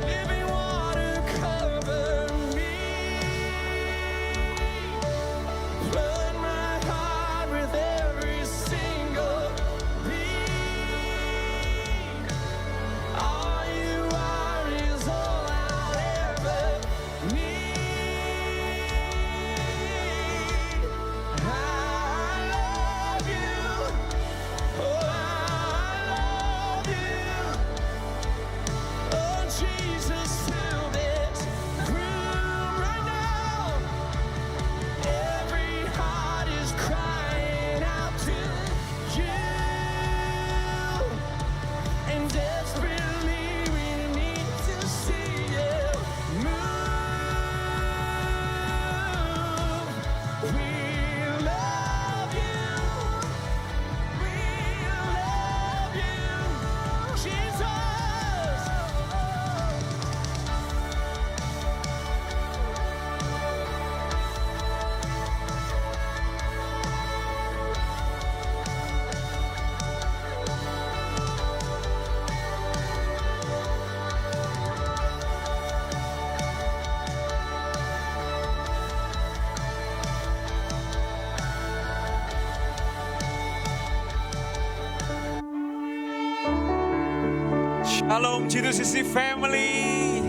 Living water Shalom G2CC Family.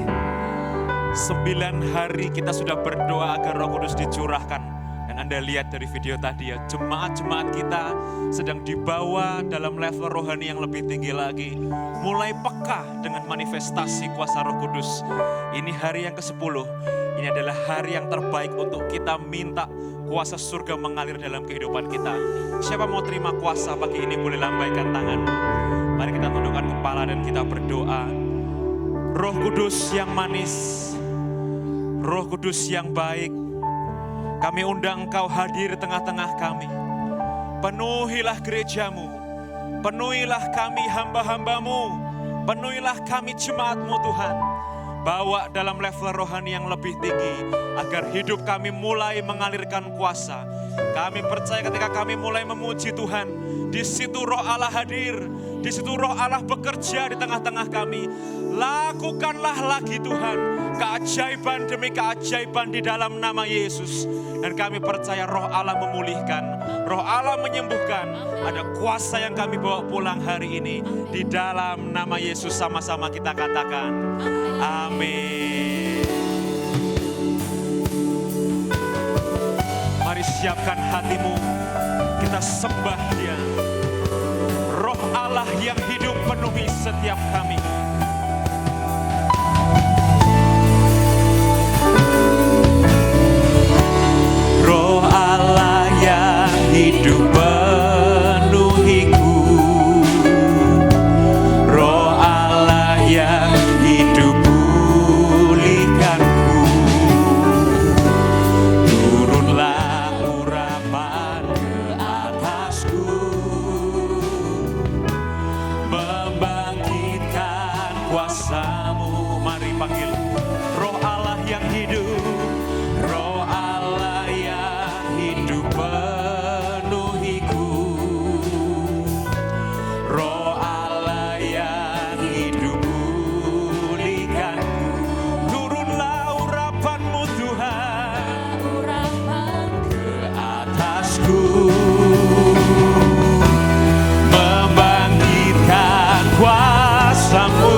9 hari kita sudah berdoa agar Roh Kudus dicurahkan. Dan Anda lihat dari video tadi ya, jemaat-jemaat kita sedang dibawa dalam level rohani yang lebih tinggi lagi. Mulai peka dengan manifestasi kuasa Roh Kudus. Ini hari yang ke-10. Ini adalah hari yang terbaik untuk kita minta kuasa surga mengalir dalam kehidupan kita. Siapa mau terima kuasa pagi ini boleh lambaikan tangan. Mari kita tundukkan kepala dan kita berdoa. Roh Kudus yang manis, Roh Kudus yang baik, kami undang Engkau hadir di tengah-tengah kami. Penuhilah gerejamu, penuhilah kami hamba-hambamu, penuhilah kami jemaatmu Tuhan. Bawa dalam level rohani yang lebih tinggi, agar hidup kami mulai mengalirkan kuasa. Kami percaya ketika kami mulai memuji Tuhan, di situ Roh Allah hadir, di situ Roh Allah bekerja di tengah-tengah kami. Lakukanlah lagi Tuhan, keajaiban demi keajaiban di dalam nama Yesus. Dan kami percaya Roh Allah memulihkan, Roh Allah menyembuhkan. Ada kuasa yang kami bawa pulang hari ini. Di dalam nama Yesus sama-sama kita katakan, amin. Mari siapkan hatimu, kita sembah Dia. Roh Allah yang hidup penuhi setiap kami. Roh Allah yang hidup penuhiku, Roh Allah yang hidup pulihkanku. Turunlah urapan ke atasku, membangkitkan kuasa-Mu. Mari panggil Roh Allah yang hidup, Roh Allah yang hidup penuhiku, Roh Allah yang hidup pulihkanku. Turunlah urapan-Mu Tuhan, urapan ke atasku, membangkitkan kuasa-Mu,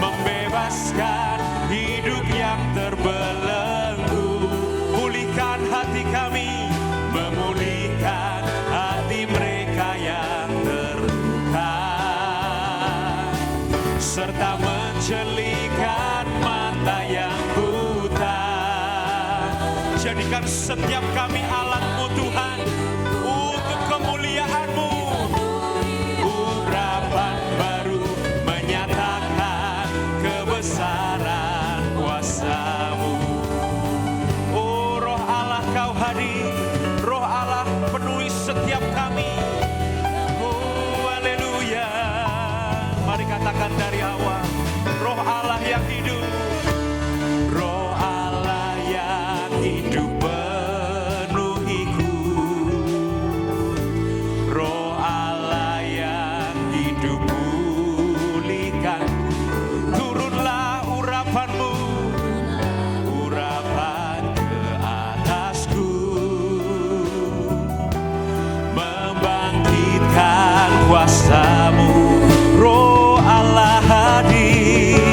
membebaskan hidup yang terbelenggu. Pulihkan hati kami, memulihkan hati mereka yang terluka, serta menjelikan mata yang buta. Jadikan setiap kami alat-Mu Tuhan, untuk kemuliaan-Mu. Urapan baru menyatakan kebesaran kuasa-Mu. Oh Roh Allah Kau hadir, Roh Allah penuhi setiap kami. Oh haleluya. Mari katakan dari awal, Roh Allah yang hidup, Roh Allah yang hidup penuhiku, Roh Allah yang hidup pulihkanku. Turunlah urapan-Mu, urapan ke atasku, membangkitkan kuasa-Mu. Roh Allah hadir,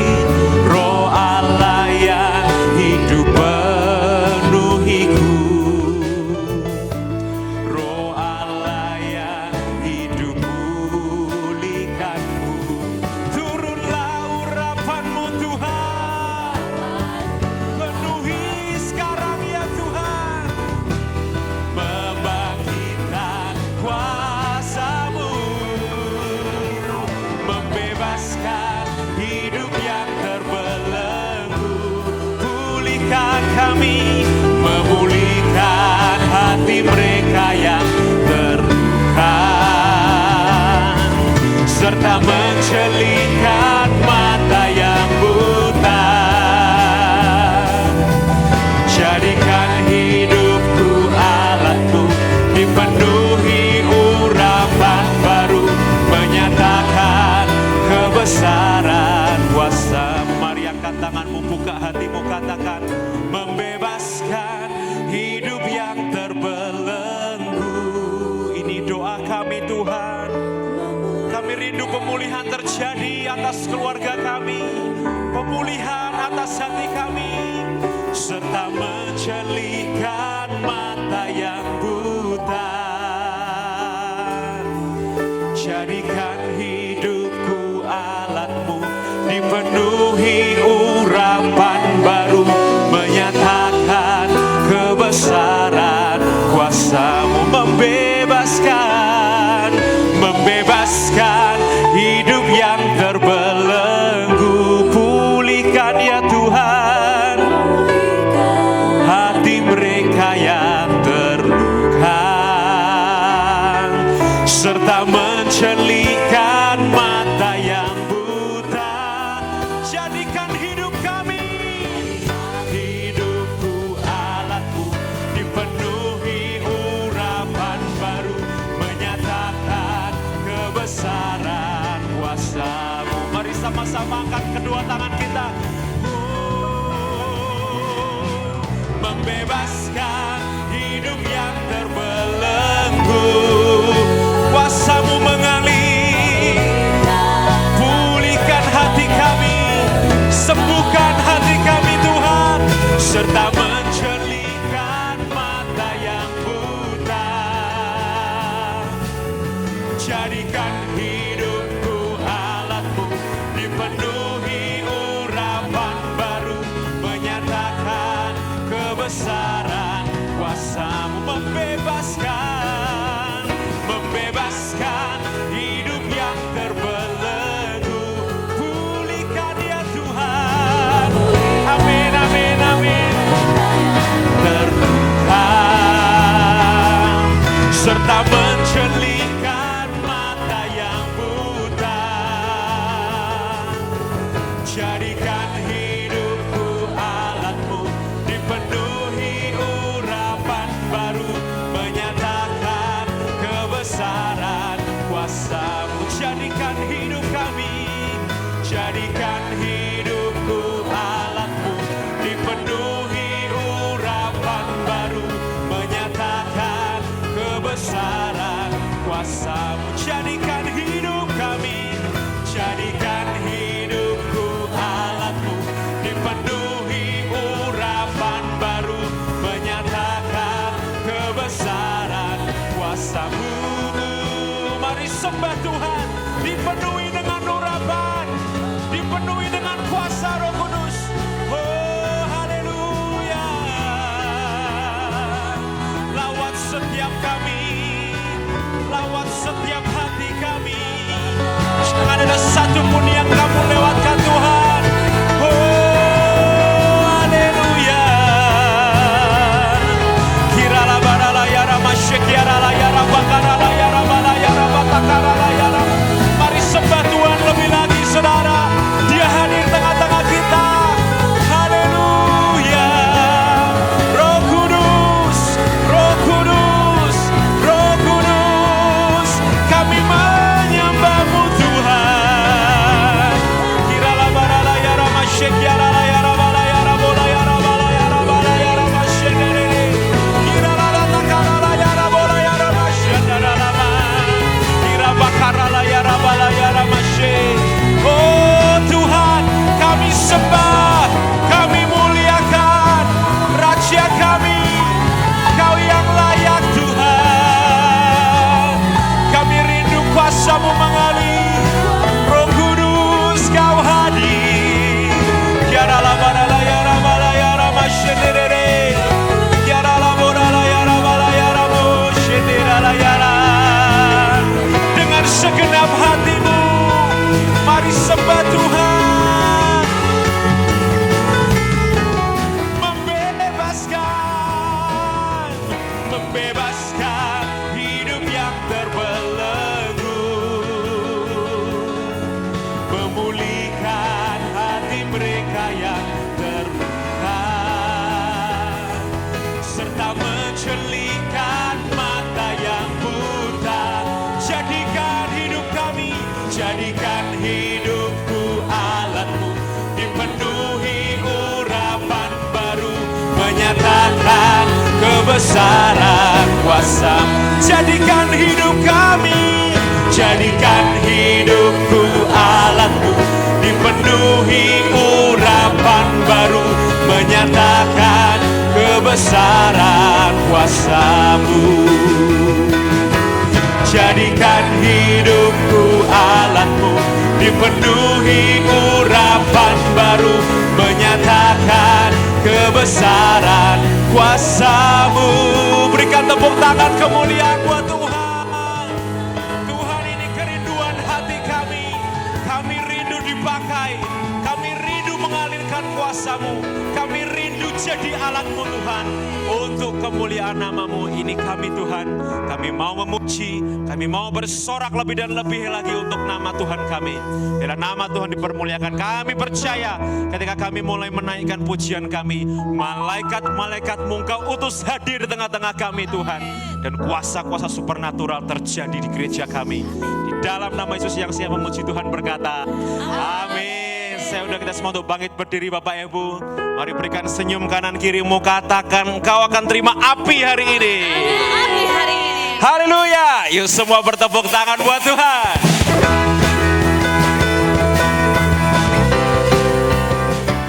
Roh Allah yang hidup penuhiku, Roh Allah yang hidup pulihkanku. Turunlah urapan-Mu Tuhan, penuhi sekarang ya Tuhan. Membangkitkan kuasa-Mu, membebaskan hidup yang terbelenggu. Pulihkan kami, memulihkan hati mereka yang terluka, serta menjelikan mata yang buta. Jadikan hidupku alat-Mu, dipenuhi urapan baru, menyatakan kebesaran kuasa. Mari angkat tanganmu, buka hatimu, katakan, membebaskan hidup yang terbelenggu. Ini doa kami Tuhan. Kami rindu pemulihan atas hati kami, serta menjelikan mata yang buta. Jadikan hidupku alatmu, dipenuhi urapan baru, menyatakan kebesaran kuasa-Mu, membebaskan hidup yang terbelenggu. Pulihkan ya Tuhan hati mereka yang terluka, serta menjelikan mata yang buta. Jadikan hidup kami, hidupku alatmu, dipenuhi urapan baru, menyatakan kebesaran kuasa-Mu. Mari sama-sama angkat kedua tangan kita. Membebaskan hidup yang terbelenggu, kuasa-Mu mengalir. Pulihkan hati kami, sembuhkan hati kami Tuhan, serta menjelikan mata yang buta. Jadikan hidupku alatmu, dipenuhi urapan baru, menyatakan kebesaran kuasa-Mu. Membebaskan hidup yang terbelenggu. Pulihkan ya Tuhan, amin, amin, amin. Terluka, serta menjelikan mata yang buta. Jadikan hidupku alatmu, dipenuhi urapan baru, menyatakan kebesaran kuasa-Mu. Jadikan hidup kami, jadikan hidupku alatmu, dipenuhi urapan baru, menyatakan kebesaran kuasa-Mu. Jadikan hidup kami, jadikan hidupku alatmu, dipenuhi urapan baru, menyatakan kebesaran kuasa-Mu. Mari sembah Tuhan, dipenuhi dengan urapan, dipenuhi dengan kuasa Roh Kudus. Oh haleluya. Lawat setiap kami, lawat setiap hati kami. Jangan ada satu pun yang kamu lewatkan Tuhan. Oh haleluya. Kirala barala yara masyek yara yara bakara yara bala yara batakara yara. Mari sembah Tuhan lebih lagi saudara. Dia hadir tengah-tengah kita. Haleluya. Roh Kudus, Roh Kudus, Roh Kudus, kami menyembah-Mu Tuhan. Kirala barala yara masyek yara yara bala yara bola yara bala yara bala yara masyek dere. Kirala takara yara bola yara masyek dara lama. Kira bakara yara bala yara masyek. Oh Tuhan, kami sembah, kami muliakan Raja kami, Kau yang layak Tuhan. Kami rindu kuasa-Mu mengalir, Roh Kudus Kau hadir. Kiara la bara la yara bala yara masyedere. Kiara la bora la yara bala yara mosyedera la yara. Dengan segenap hatimu, mari sembah Tuhan. Membebaskan hidup yang terbelenggu, memulihkan hati mereka yang terluka, serta menjelikan mata yang buta. Jadikan hidup kami, jadikan hidupku alatmu, dipenuhi urapan baru, menyatakan kebesaran kuasa. Jadikan hidup kami, jadikan hidupku alatmu, dipenuhi urapan menyatakan kebesaran kuasa-Mu. Jadikan hidupku alatmu, dipenuhi urapan baru, menyatakan kebesaran kuasa-Mu. Berikan tepuk tangan kemuliaan buat Tuhan. Tuhan, ini kerinduan hati kami. Kami rindu dipakai, kami rindu mengalirkan kuasa-Mu, kami rindu jadi alat-Mu Tuhan, untuk kemuliaan nama-Mu. Ini kami Tuhan, kami mau memuji, kami mau bersorak lebih dan lebih lagi untuk nama Tuhan kami. Bila nama Tuhan dipermuliakan, kami percaya ketika kami mulai menaikkan pujian kami, malaikat-malaikat-Mu Engkau utus hadir di tengah-tengah kami Tuhan. Dan kuasa-kuasa supernatural terjadi di gereja kami. Di dalam nama Yesus yang siap memuji, Tuhan berkata, amin. Saya undang kita semua untuk bangkit berdiri Bapak Ibu. Mari berikan senyum kanan kirimu, katakan engkau akan terima api hari ini. Api hari ini. Haleluya. Yuk semua bertepuk tangan buat Tuhan.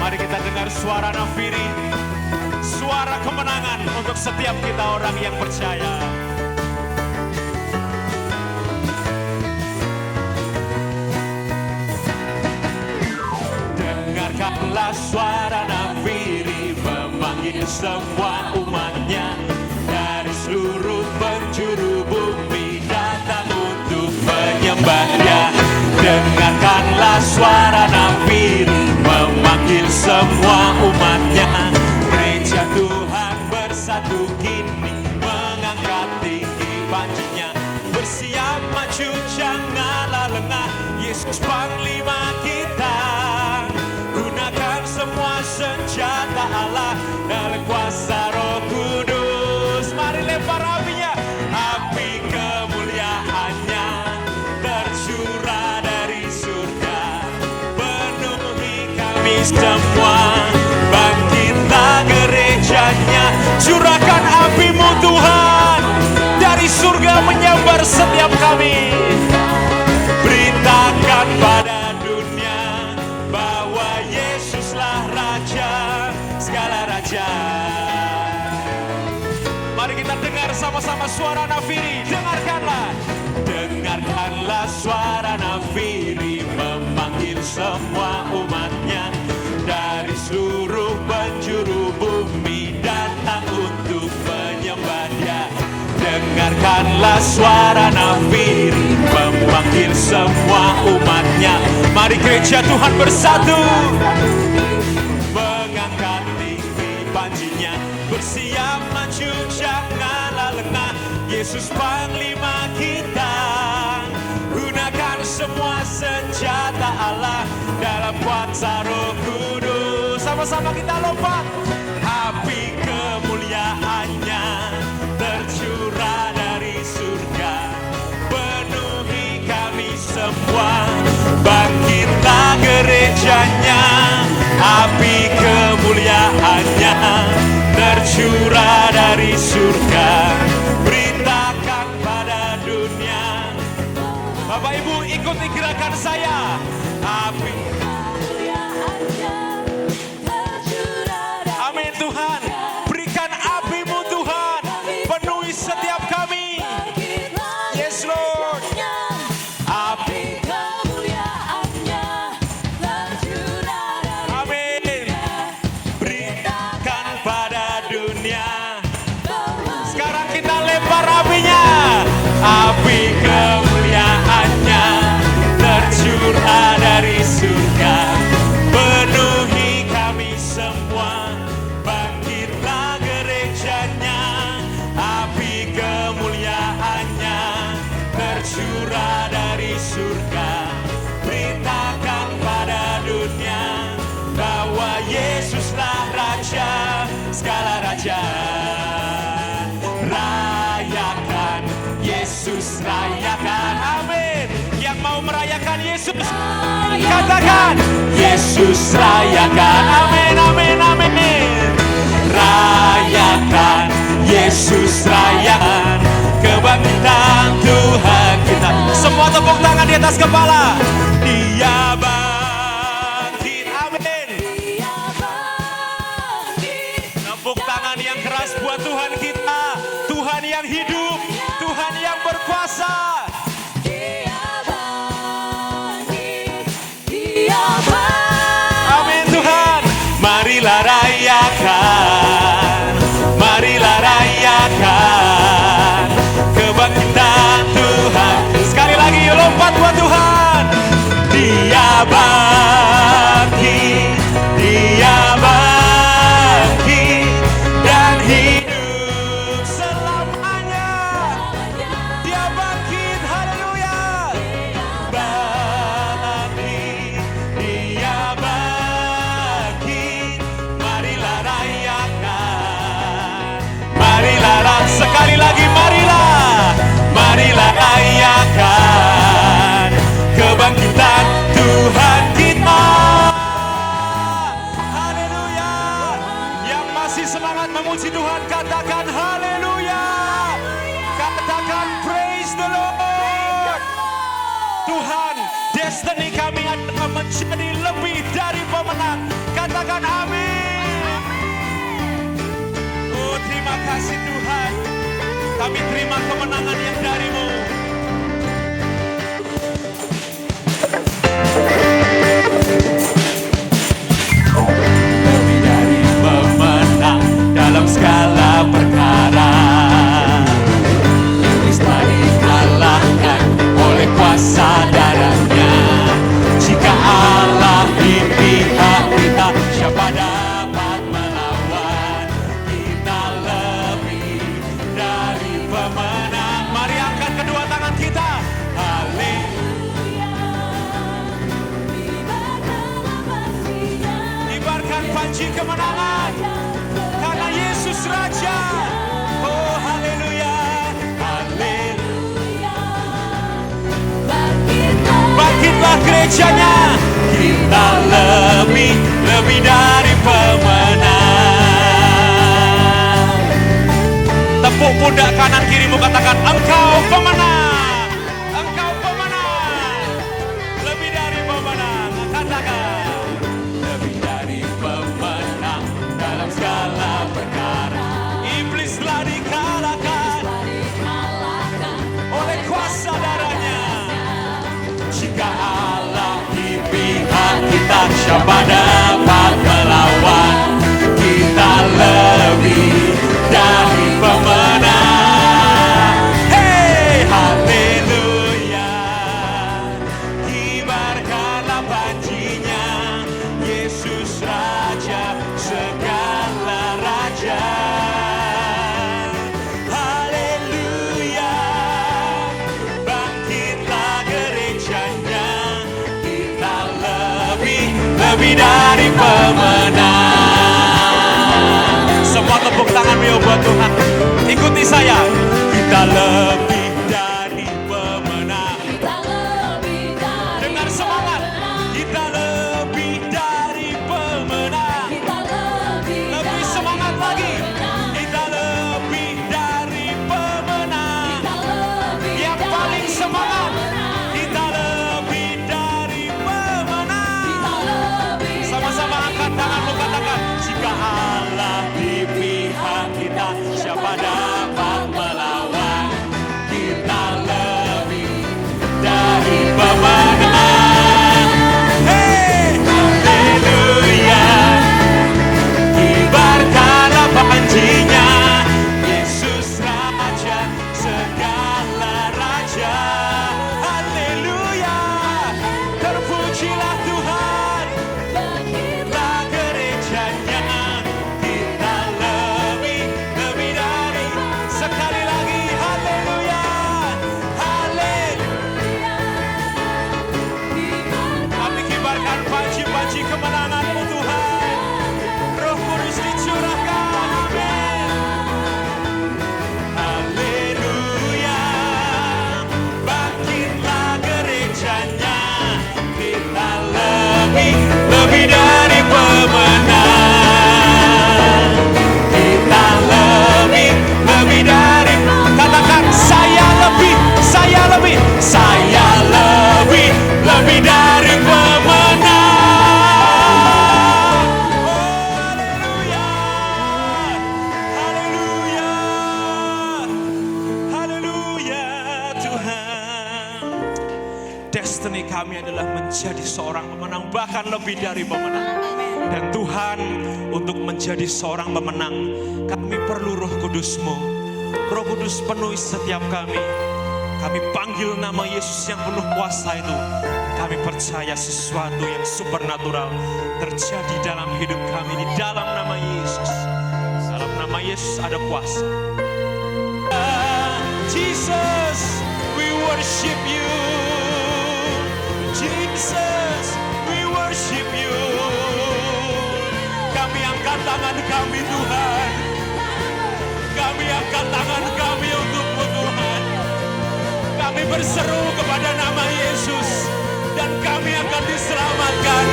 Mari kita dengar suara nafiri, suara kemenangan untuk setiap kita orang yang percaya. Dengarkanlah suara nafiri memanggil semua umatnya, dari seluruh penjuru bumi datang untuk menyembah-Nya. Dengarkanlah suara nafiri memanggil semua umatnya, gereja Tuhan bersatu kini mengangkat tinggi panjinya, bersiap maju janganlah lengah, Yesus Panglima kita. Gunakan semua senjata Allah dalam kuasa Roh Kudus. Mari lempar apinya, api kemuliaan-Nya tercurah dari surga, penuhi kami semua, bangkitlah gereja-Nya. Curahkan api-Mu Tuhan, dari surga menyambar setiap kami. Beritakan pada dunia bahwa Yesuslah Raja segala raja. Mari kita dengar sama-sama suara nafiri. Dengarkanlah suara nafiri memanggil semua umatnya, dari seluruh penjuru bumi datang untuk menyembah-Dia. Dengarkanlah suara nafiri memanggil semua umatnya. Mari gereja Tuhan bersatu, mengangkat tinggi panjinya, bersiap maju janganlah lengah, Yesus Panglima kita. Gunakan semua senjata Allah dalam kuasa Roh Kudus. Sama-sama kita lompat. Api kemuliaan-Nya tercurah dari surga, penuhi kami semua, bangkitlah gereja-Nya. Api kemuliaan-Nya tercurah dari surga, beritakan pada dunia. Bapak Ibu ikuti gerakan saya. Api Kemuliaan-Nya tercurah dari amin Tuhan. Berikan api-Mu Tuhan, penuhi setiap kami. Yes Lord. Api kemuliaan-Nya tercurah dari amin. Beritakan pada dunia. Sekarang kita lempar apinya. Api kemuliaan-Nya tercurah dari surga, penuhi kami semua, bangkitlah gereja-Nya. Api kemuliaan-Nya tercurah dari surga, beritakan pada dunia bahwa Yesuslah Raja segala raja. Rayakan Yesus, rayakan, amin. Yang mau merayakan Yesus, katakan Yesus rayakan, amin, amin, amin. Rayakan Yesus, rayakan kebangkitan Tuhan kita. Semua tepuk tangan di atas kepala. Dia bangkit, amin. hidup, Tuhan yang berkuasa. Dia bangkit, Dia bangkit. Amin Tuhan. Marilah rayakan, marilah rayakan kebangkitan Tuhan. Sekali lagi yuk lompat buat Tuhan. Dia bangkit, Dia bangkit dan hidup selamanya. Dia bangkit, haleluya. Bangkit, Dia bangkit. Marilah rayakan, marilah sekali lagi marilah, marilah rayakan kebangkitan Tuhan kita. Haleluya. Yang masih semangat memuji Tuhan katakan haleluya. Katakan praise the Lord. Tuhan, destiny kami adalah menjadi lebih dari pemenang. Katakan amin. Oh, terima kasih Tuhan. Kami terima kemenangan yang dari-Mu. Lebih dari pemenang dalam segala perkara. Iblis telah dikalahkan oleh kuasa darahnya. Jika Allah di pihak kita, siapa dapat melawan? Kita lebih dari pemenang. Mari angkat kedua tangan kita. Haleluya. Kibarkan panji kemenangan karena Yesus Raja. Oh haleluya. Haleluya. Bangkitlah gerejanya. Kita lebih dari pemenang. Tepuk pundak kanan kirimu, katakan engkau pemenang. Engkau pemenang. Lebih dari pemenang. Katakan lebih dari pemenang dalam segala perkara. Iblis telah dikalahkan oleh kuasa darahnya. Jika Allah di pihak kita, siapa dapat melawan? Kita lebih dari pemenang. Hey, haleluya. Kibarkanlah panjinya, Yesus Raja segala raja. Haleluya. Bangkitlah gerejanya. Kita lebih dari pemenang. Semua tepuk tangan yuk buat Tuhan. Ikuti saya. Kita lebih dari pemenang. Kita lebih dari Dengar semangat. pemenang. Kita lebih dari pemenang. Kita lebih Lebih dari semangat lagi. pemenang. Kita lebih dari pemenang. Kita lebih Yang dari paling semangat. pemenang. Kita lebih dari pemenang. Kita lebih Sama-sama dari angkat tanganmu, katakan pemenang. jika Allah di pihak kita, siapa dapat melawan? destiny kami adalah menjadi seorang pemenang, bahkan lebih dari pemenang. Dan Tuhan, untuk menjadi seorang pemenang, kami perlu Roh Kudus-Mu. Roh Kudus penuhi setiap kami. Kami panggil nama Yesus yang penuh kuasa itu. Kami percaya sesuatu yang supernatural terjadi dalam hidup kami di dalam nama Yesus. Dalam nama Yesus ada kuasa. Jesus, we worship you. Jesus, we worship you. Kami angkat tangan kami Tuhan. Kami angkat tangan kami untuk-Mu Tuhan. Kami berseru kepada nama Yesus dan kami akan diselamatkan.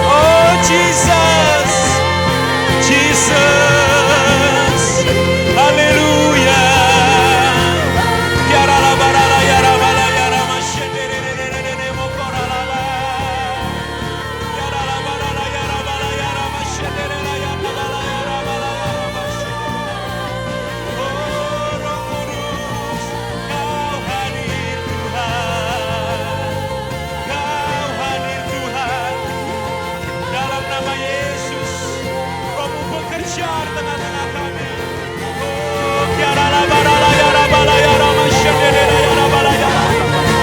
Oh Jesus, Jesus, haleluya.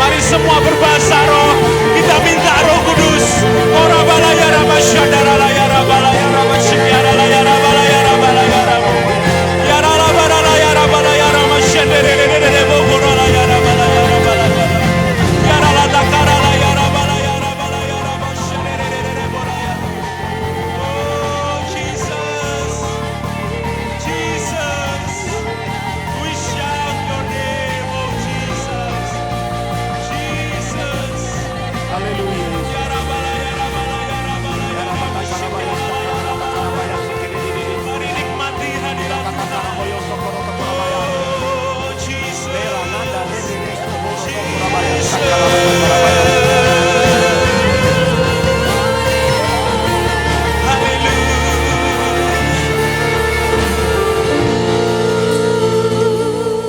Mari semua berbahasa roh, kita minta Roh Kudus. Ora balaya rama syadara laya rabalaya rama syadara laya rabalaya rabalaya rama. Ya rabalaya rabalaya rama syadara bogoro laya rabalaya rabalaya. Ya ratakara laya rabalaya rabalaya rama syadara bolaya. Oh Jesus, Jesus, we shout your name, oh Jesus. Jesus. Haleluya. Mari nikmati hadirat Tuhan. Oh Jesus.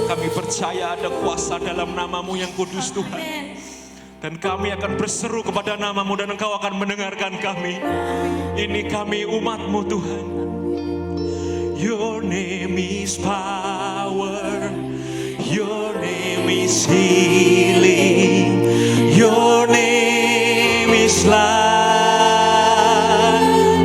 Kami percaya ada kuasa dalam nama-Mu yang kudus Tuhan. Dan kami akan berseru kepada nama-Mu dan Engkau akan mendengarkan kami. Ini kami umat-Mu Tuhan. Your name is power. Your name is healing. Your name is life.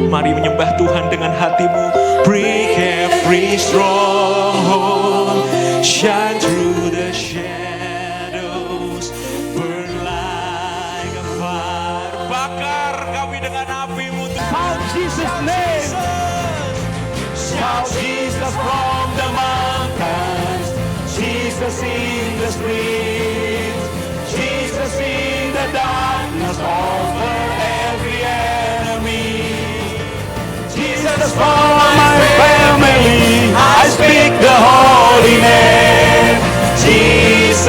Mari menyembah Tuhan dengan hatimu. Break every stronghold. Shine through the shadows. Burn like a fire. Bakar kami dengan api-Mu Tuhan. Shout Jesus' name. Shout Jesus from the mountains. Jesus in the streets. Jesus in the darkness over every enemy. Jesus for my family. I speak the holy name. Jesus.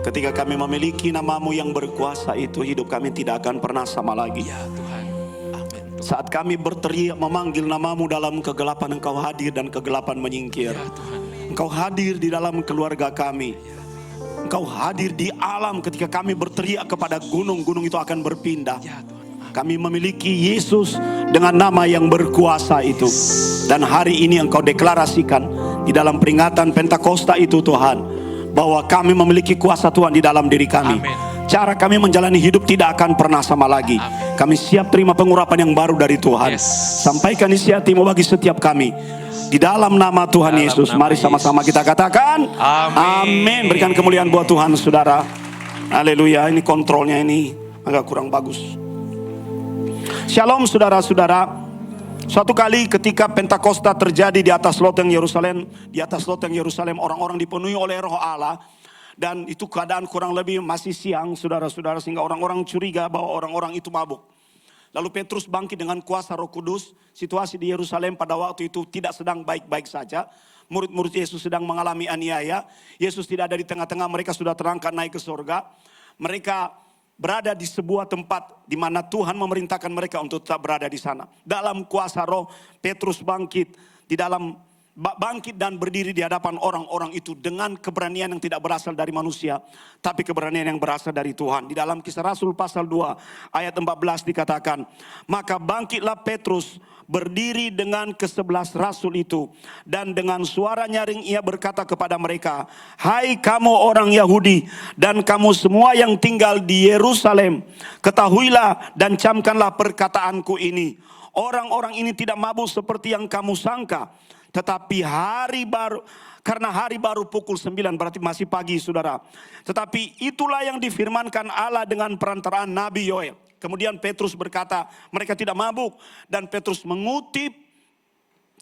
Ketika kami memiliki nama-Mu yang berkuasa itu, hidup kami tidak akan pernah sama lagi. Ya Tuhan, amin. Saat kami berteriak memanggil nama-Mu dalam kegelapan, Engkau hadir dan kegelapan menyingkir. Ya Tuhan, Engkau hadir di dalam keluarga kami. Engkau hadir di alam ketika kami berteriak kepada gunung-gunung itu akan berpindah. ya Tuhan. Kami memiliki Yesus dengan nama yang berkuasa itu. Dan hari ini Engkau deklarasikan di dalam peringatan Pentakosta itu Tuhan, bahwa kami memiliki kuasa Tuhan di dalam diri kami. Amin. Cara kami menjalani hidup tidak akan pernah sama lagi. Amin. Kami siap terima pengurapan yang baru dari Tuhan. Yes. Sampaikan isi hati-Mu bagi setiap kami. Di dalam nama Tuhan Dalam Yesus, nama mari sama-sama Yesus. kita katakan Amin. amin. Berikan kemuliaan buat Tuhan, saudara. Haleluya. Ini kontrolnya ini agak kurang bagus. Shalom saudara-saudara. Suatu kali ketika Pentakosta terjadi di atas loteng Yerusalem, orang-orang dipenuhi oleh Roh Allah. Dan itu keadaan kurang lebih masih siang, saudara-saudara, sehingga orang-orang curiga bahwa orang-orang itu mabuk. Lalu Petrus bangkit dengan kuasa Roh Kudus. Situasi di Yerusalem pada waktu itu tidak sedang baik-baik saja. Murid-murid Yesus sedang mengalami aniaya. Yesus tidak ada di tengah-tengah, mereka sudah terangkat naik ke surga. Mereka berada di sebuah tempat di mana Tuhan memerintahkan mereka untuk tetap berada di sana. Dalam kuasa Roh, Petrus bangkit dan berdiri di hadapan orang-orang itu dengan keberanian yang tidak berasal dari manusia, tapi keberanian yang berasal dari Tuhan. Di dalam Kisah Rasul pasal 2 ayat 14 dikatakan, maka bangkitlah Petrus berdiri dengan ke-11 rasul itu, dan dengan suara nyaring ia berkata kepada mereka, hai kamu orang Yahudi dan kamu semua yang tinggal di Yerusalem, ketahuilah dan camkanlah perkataanku ini. Orang-orang ini tidak mabuk seperti yang kamu sangka, tetapi karena hari baru pukul 9, berarti masih pagi saudara. Tetapi itulah yang difirmankan Allah dengan perantaraan Nabi Yoel. Kemudian Petrus berkata, mereka tidak mabuk. Dan Petrus mengutip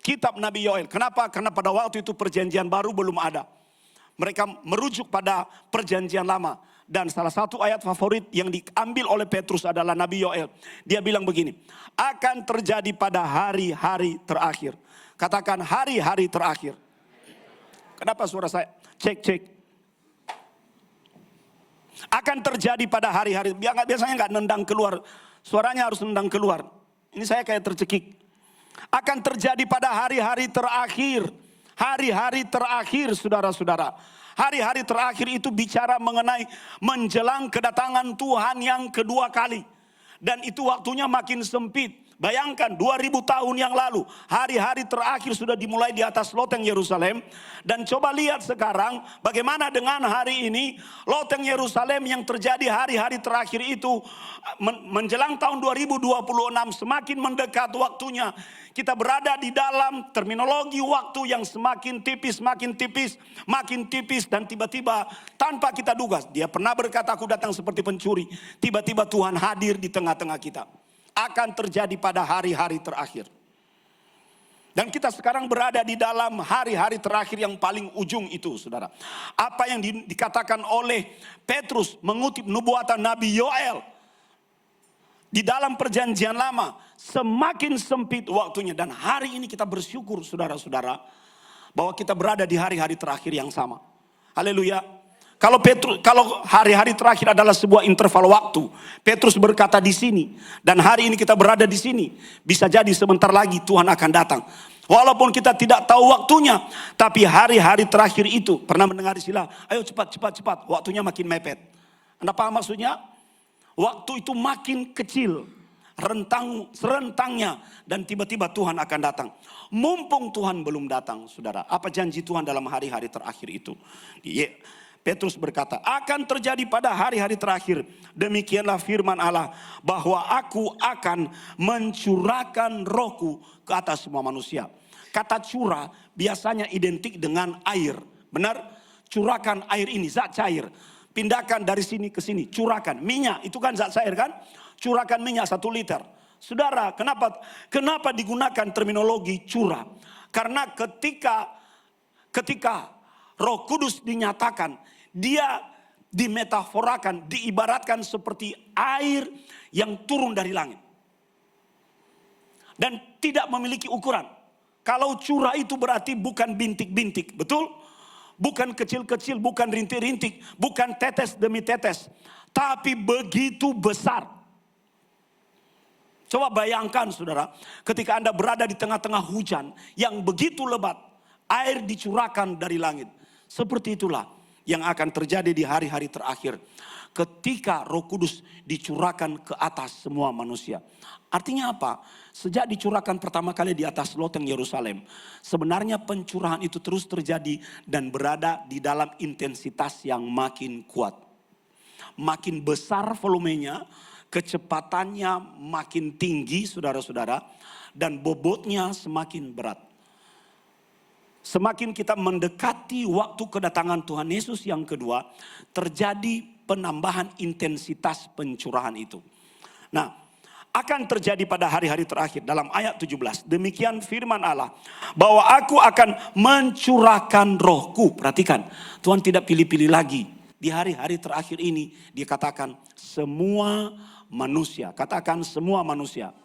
kitab Nabi Yoel. Kenapa? Karena pada waktu itu perjanjian baru belum ada. Mereka merujuk pada perjanjian lama. Dan salah satu ayat favorit yang diambil oleh Petrus adalah Nabi Yoel. Dia bilang begini, akan terjadi pada hari-hari terakhir. Katakan hari-hari terakhir. Kenapa suara saya? Cek. Akan terjadi pada hari-hari. Biasanya nggak nendang keluar. Suaranya harus nendang keluar. Ini saya kayak tercekik. Akan terjadi pada hari-hari terakhir. Hari-hari terakhir saudara-saudara. Hari-hari terakhir itu bicara mengenai menjelang kedatangan Tuhan yang kedua kali. Dan itu waktunya makin sempit. Bayangkan 2000 tahun yang lalu, hari-hari terakhir sudah dimulai di atas loteng Yerusalem. Dan coba lihat sekarang bagaimana dengan hari ini, loteng Yerusalem yang terjadi hari-hari terakhir itu menjelang tahun 2026 semakin mendekat waktunya. Kita berada di dalam terminologi waktu yang semakin tipis, makin tipis, dan tiba-tiba tanpa kita duga, dia pernah berkata aku datang seperti pencuri. Tiba-tiba Tuhan hadir di tengah-tengah kita. Akan terjadi pada hari-hari terakhir. Dan kita sekarang berada di dalam hari-hari terakhir yang paling ujung itu saudara. Apa yang dikatakan oleh Petrus mengutip nubuatan Nabi Yoel. Di dalam perjanjian lama semakin sempit waktunya. Dan hari ini kita bersyukur saudara-saudara bahwa kita berada di hari-hari terakhir yang sama. Haleluya. Kalau hari-hari terakhir adalah sebuah interval waktu, Petrus berkata di sini, dan hari ini kita berada di sini, bisa jadi sebentar lagi Tuhan akan datang. Walaupun kita tidak tahu waktunya, tapi hari-hari terakhir itu, pernah mendengar istilah, ayo cepat, waktunya makin mepet. Anda paham maksudnya? Waktu itu makin kecil, serentangnya, dan tiba-tiba Tuhan akan datang. Mumpung Tuhan belum datang, saudara, apa janji Tuhan dalam hari-hari terakhir itu? Petrus berkata, akan terjadi pada hari-hari terakhir. Demikianlah firman Allah, bahwa aku akan mencurahkan rohku ke atas semua manusia. Kata curah biasanya identik dengan air. Benar? Curahkan air ini, zat cair. Pindahkan dari sini ke sini, curahkan. Minyak, itu kan zat cair kan? Curahkan minyak 1 liter. Saudara, kenapa digunakan terminologi curah? Karena ketika Roh Kudus dinyatakan, dia dimetaforakan, diibaratkan seperti air yang turun dari langit. Dan tidak memiliki ukuran. Kalau curah itu berarti bukan bintik-bintik, betul? Bukan kecil-kecil, bukan rintik-rintik, bukan tetes demi tetes. Tapi begitu besar. Coba bayangkan saudara, ketika Anda berada di tengah-tengah hujan yang begitu lebat, air dicurahkan dari langit. Seperti itulah yang akan terjadi di hari-hari terakhir. Ketika Roh Kudus dicurahkan ke atas semua manusia. Artinya apa? Sejak dicurahkan pertama kali di atas loteng Yerusalem, sebenarnya pencurahan itu terus terjadi dan berada di dalam intensitas yang makin kuat. Makin besar volumenya, kecepatannya makin tinggi saudara-saudara, dan bobotnya semakin berat. Semakin kita mendekati waktu kedatangan Tuhan Yesus yang kedua, terjadi penambahan intensitas pencurahan itu. Nah, akan terjadi pada hari-hari terakhir dalam ayat 17. Demikian firman Allah, bahwa aku akan mencurahkan rohku. Perhatikan, Tuhan tidak pilih-pilih lagi. Di hari-hari terakhir ini, dia katakan semua manusia. Katakan semua manusia.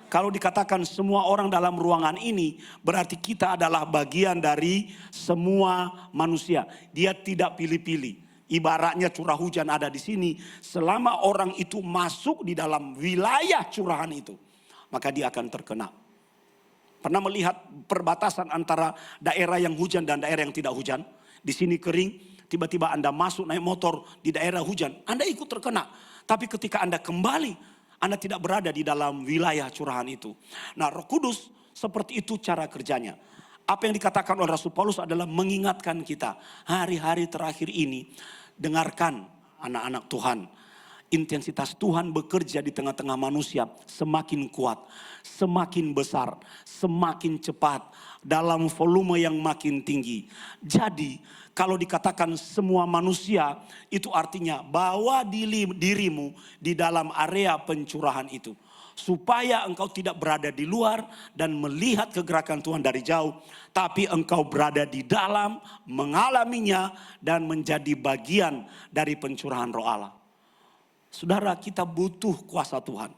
Kalau dikatakan semua orang dalam ruangan ini, berarti kita adalah bagian dari semua manusia. Dia tidak pilih-pilih. Ibaratnya curah hujan ada di sini. Selama orang itu masuk di dalam wilayah curahan itu, maka dia akan terkena. Pernah melihat perbatasan antara daerah yang hujan dan daerah yang tidak hujan? Di sini kering, tiba-tiba Anda masuk naik motor di daerah hujan, Anda ikut terkena. Tapi ketika Anda kembali, Anda tidak berada di dalam wilayah curahan itu. Nah, Roh Kudus seperti itu cara kerjanya. Apa yang dikatakan oleh Rasul Paulus adalah mengingatkan kita, hari-hari terakhir ini, dengarkan anak-anak Tuhan. Intensitas Tuhan bekerja di tengah-tengah manusia semakin kuat, semakin besar, semakin cepat, dalam volume yang makin tinggi. Jadi kalau dikatakan semua manusia, itu artinya bawa dirimu di dalam area pencurahan itu. Supaya engkau tidak berada di luar dan melihat kegerakan Tuhan dari jauh. Tapi engkau berada di dalam, mengalaminya dan menjadi bagian dari pencurahan Roh Allah. Saudara, kita butuh kuasa Tuhan.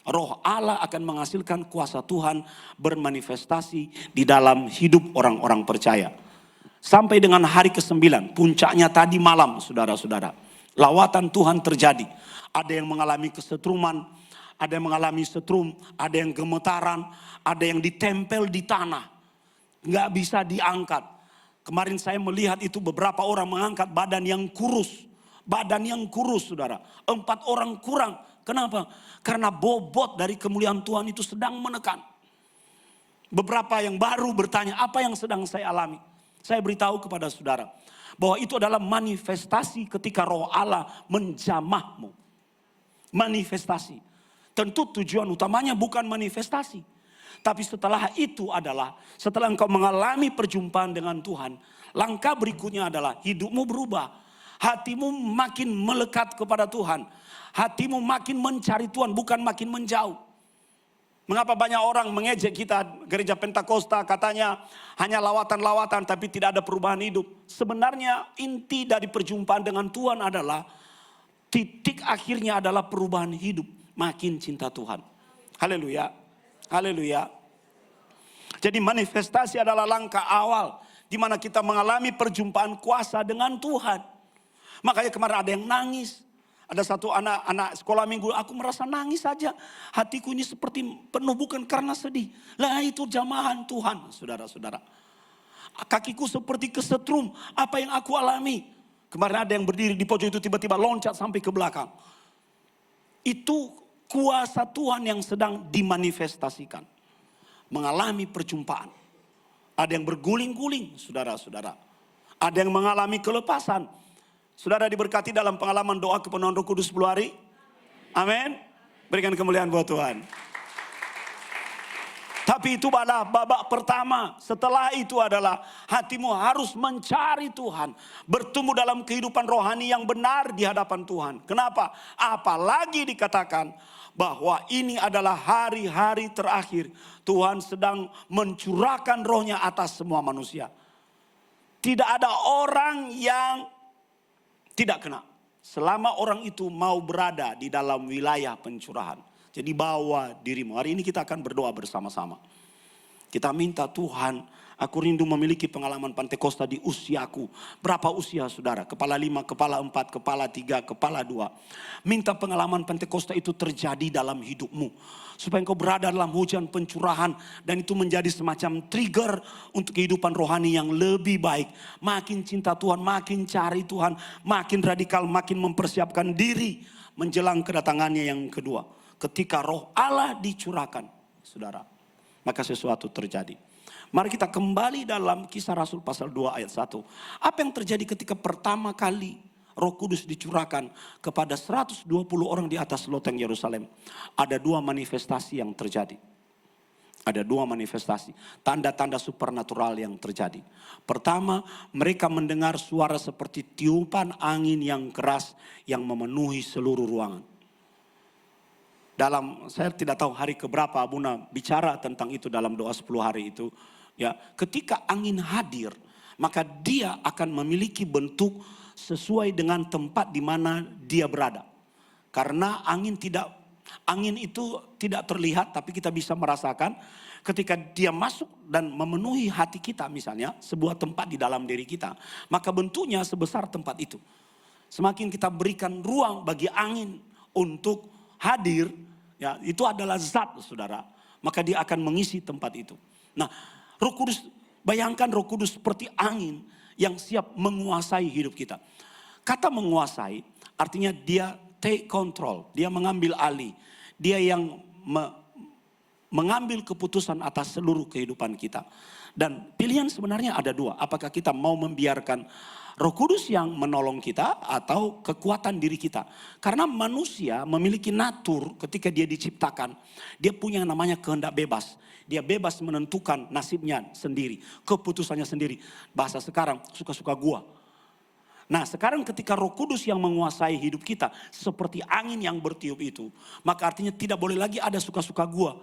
Roh Allah akan menghasilkan kuasa Tuhan bermanifestasi di dalam hidup orang-orang percaya. Sampai dengan hari ke-9, puncaknya tadi malam, saudara-saudara. Lawatan Tuhan terjadi. Ada yang mengalami kesetruman, ada yang mengalami setrum, ada yang gemetaran, ada yang ditempel di tanah. Nggak bisa diangkat. Kemarin saya melihat itu beberapa orang mengangkat badan yang kurus. Badan yang kurus, saudara. 4 orang kurang. Kenapa? Karena bobot dari kemuliaan Tuhan itu sedang menekan. Beberapa yang baru bertanya, apa yang sedang saya alami? Saya beritahu kepada saudara, bahwa itu adalah manifestasi ketika Roh Allah menjamahmu. Manifestasi. Tentu tujuan utamanya bukan manifestasi. Tapi setelah itu adalah, setelah engkau mengalami perjumpaan dengan Tuhan, langkah berikutnya adalah hidupmu berubah. Hatimu makin melekat kepada Tuhan. Hatimu makin mencari Tuhan, bukan makin menjauh. Mengapa banyak orang mengejek kita gereja Pentakosta, katanya hanya lawatan-lawatan tapi tidak ada perubahan hidup. Sebenarnya inti dari perjumpaan dengan Tuhan adalah, titik akhirnya adalah perubahan hidup. Makin cinta Tuhan. Haleluya. Haleluya. Jadi manifestasi adalah langkah awal di mana kita mengalami perjumpaan kuasa dengan Tuhan. Makanya kemarin ada yang nangis. Ada satu anak sekolah minggu, aku merasa nangis saja. Hatiku ini seperti penuh bukan karena sedih. Lah itu jamahan Tuhan, saudara-saudara. Kakiku seperti kesetrum, apa yang aku alami. Kemarin ada yang berdiri di pojok itu tiba-tiba loncat sampai ke belakang. Itu kuasa Tuhan yang sedang dimanifestasikan. Mengalami perjumpaan. Ada yang berguling-guling, saudara-saudara. Ada yang mengalami kelepasan. Saudara diberkati dalam pengalaman doa kepenuhan Roh Kudus 10 hari. Amin. Berikan kemuliaan buat Tuhan. Tapi itu adalah babak pertama. Setelah itu adalah hatimu harus mencari Tuhan. Bertumbuh dalam kehidupan rohani yang benar di hadapan Tuhan. Kenapa? Apalagi dikatakan bahwa ini adalah hari-hari terakhir. Tuhan sedang mencurahkan rohnya atas semua manusia. Tidak ada orang yang tidak kena. Selama orang itu mau berada di dalam wilayah pencurahan. Jadi bawa dirimu. Hari ini kita akan berdoa bersama-sama. Kita minta Tuhan, aku rindu memiliki pengalaman Pentakosta di usiaku. Berapa usia saudara? Kepala 5, kepala 4, kepala 3, kepala 2. Minta pengalaman Pentakosta itu terjadi dalam hidupmu. Supaya engkau berada dalam hujan pencurahan. Dan itu menjadi semacam trigger untuk kehidupan rohani yang lebih baik. Makin cinta Tuhan, makin cari Tuhan. Makin radikal, makin mempersiapkan diri menjelang kedatangannya yang kedua. Ketika Roh Allah dicurahkan, saudara, maka sesuatu terjadi. Mari kita kembali dalam Kisah Rasul pasal 2 ayat 1. Apa yang terjadi ketika pertama kali Roh Kudus dicurahkan kepada 120 orang di atas loteng Yerusalem? Ada 2 manifestasi yang terjadi. Ada 2 manifestasi, tanda-tanda supernatural yang terjadi. Pertama, mereka mendengar suara seperti tiupan angin yang keras yang memenuhi seluruh ruangan. Saya tidak tahu hari keberapa Abuna bicara tentang itu dalam doa 10 hari itu. Ya, ketika angin hadir, maka dia akan memiliki bentuk sesuai dengan tempat di mana dia berada. Karena angin itu tidak terlihat, tapi kita bisa merasakan ketika dia masuk dan memenuhi hati kita, misalnya sebuah tempat di dalam diri kita, maka bentuknya sebesar tempat itu. semakin kita berikan ruang bagi angin untuk hadir, ya itu adalah zat saudara, maka dia akan mengisi tempat itu. Nah, Roh Kudus, bayangkan Roh Kudus seperti angin yang siap menguasai hidup kita. Kata menguasai artinya dia take control, dia mengambil alih, dia yang mengambil keputusan atas seluruh kehidupan kita. Dan pilihan sebenarnya ada dua, apakah kita mau membiarkan Roh Kudus yang menolong kita atau kekuatan diri kita. Karena manusia memiliki natur ketika dia diciptakan. Dia punya yang namanya kehendak bebas. Dia bebas menentukan nasibnya sendiri, keputusannya sendiri. Bahasa sekarang, suka-suka gua. Nah sekarang ketika Roh Kudus yang menguasai hidup kita seperti angin yang bertiup itu, maka artinya tidak boleh lagi ada suka-suka gua.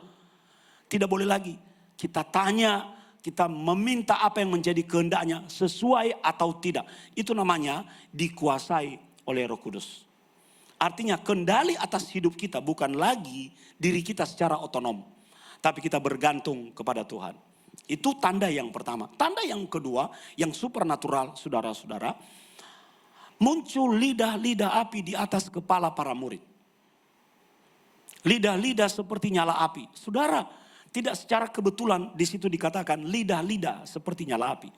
Tidak boleh lagi kita tanya, kita meminta apa yang menjadi kehendaknya sesuai atau tidak. Itu namanya dikuasai oleh Roh Kudus. Artinya kendali atas hidup kita bukan lagi diri kita secara otonom, tapi kita bergantung kepada Tuhan. Itu tanda yang pertama. Tanda yang kedua yang supernatural saudara-saudara, muncul lidah-lidah api di atas kepala para murid. Lidah-lidah seperti nyala api. Saudara, tidak secara kebetulan di situ dikatakan lidah-lidah seperti nyala api.